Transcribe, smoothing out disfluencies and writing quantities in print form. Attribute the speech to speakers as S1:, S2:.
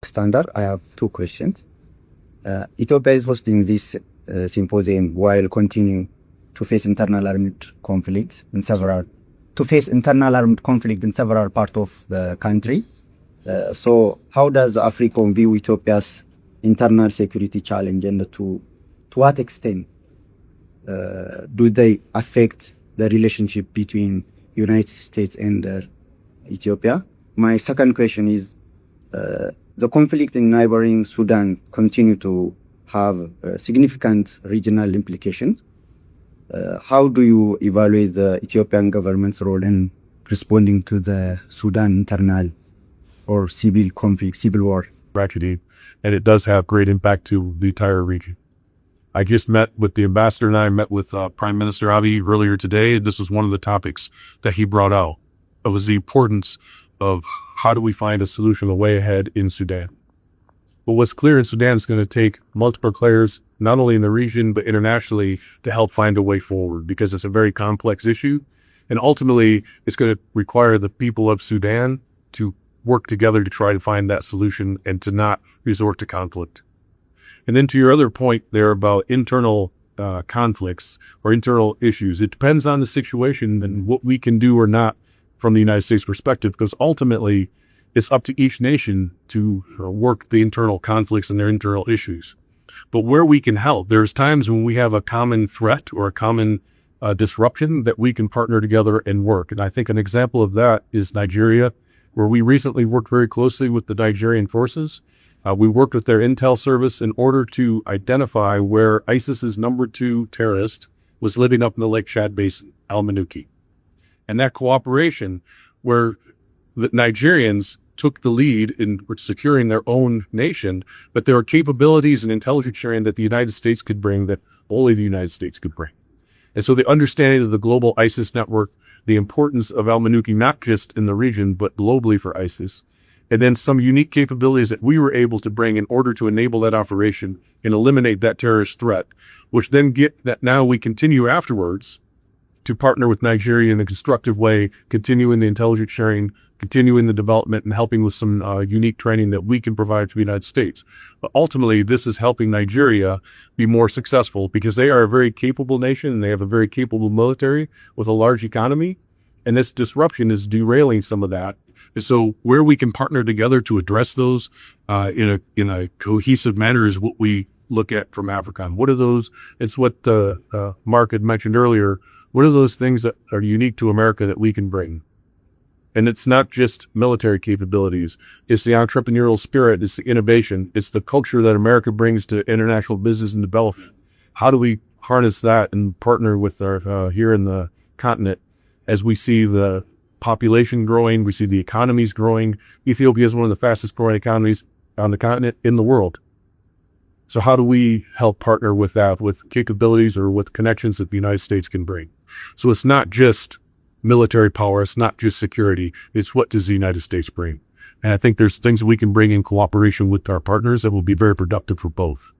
S1: Standard, I have two questions. Ethiopia is hosting this symposium while continuing to face internal armed conflicts in several parts of the country. So how does AFRICOM view Ethiopia's internal security challenge, and to what extent do they affect the relationship between United States and Ethiopia? My second question is, the conflict in neighboring Sudan continue to have significant regional implications. How do you evaluate the Ethiopian government's role in responding to the Sudan internal or civil conflict, civil war?
S2: Tragedy, and it does have great impact to the entire region. I just met with the ambassador, and I met with Prime Minister Abiy earlier today. This was one of the topics that he brought out. It was the importance of how do we find a solution, a way ahead in Sudan. But what's clear in Sudan is going to take multiple players, not only in the region, but internationally, to help find a way forward, because it's a very complex issue. And ultimately, it's going to require the people of Sudan to work together to try to find that solution and to not resort to conflict. And then to your other point there about internal conflicts or internal issues, it depends on the situation and what we can do or not from the United States perspective, because ultimately it's up to each nation to work the internal conflicts and their internal issues. But where we can help, there's times when we have a common threat or a common disruption that we can partner together and work. And I think an example of that is Nigeria, where we recently worked very closely with the Nigerian forces. We worked with their intel service in order to identify where ISIS's number 2 terrorist was living up in the Lake Chad Basin, al-Manuki. And that cooperation, where the Nigerians took the lead in securing their own nation, but there are capabilities and intelligence sharing that the United States could bring that only the United States could bring. And so the understanding of the global ISIS network, the importance of al-Manuki, not just in the region, but globally for ISIS, and then some unique capabilities that we were able to bring in order to enable that operation and eliminate that terrorist threat, which then get that now we continue afterwards to partner with Nigeria in a constructive way, continuing the intelligence sharing, continuing the development, and helping with some unique training that we can provide to the United States. But ultimately, this is helping Nigeria be more successful because they are a very capable nation and they have a very capable military with a large economy. And this disruption is derailing some of that. And so where we can partner together to address those in a cohesive manner is what we look at from AFRICOM. What are those? It's what Mark had mentioned earlier. What are those things that are unique to America that we can bring? And it's not just military capabilities. It's the entrepreneurial spirit. It's the innovation. It's the culture that America brings to international business and development. How do we harness that and partner with our here in the continent as we see the population growing, we see the economies growing. Ethiopia is one of the fastest growing economies on the continent in the world. So how do we help partner with that, with capabilities or with connections that the United States can bring? So it's not just military power, it's not just security, it's what does the United States bring? And I think there's things we can bring in cooperation with our partners that will be very productive for both.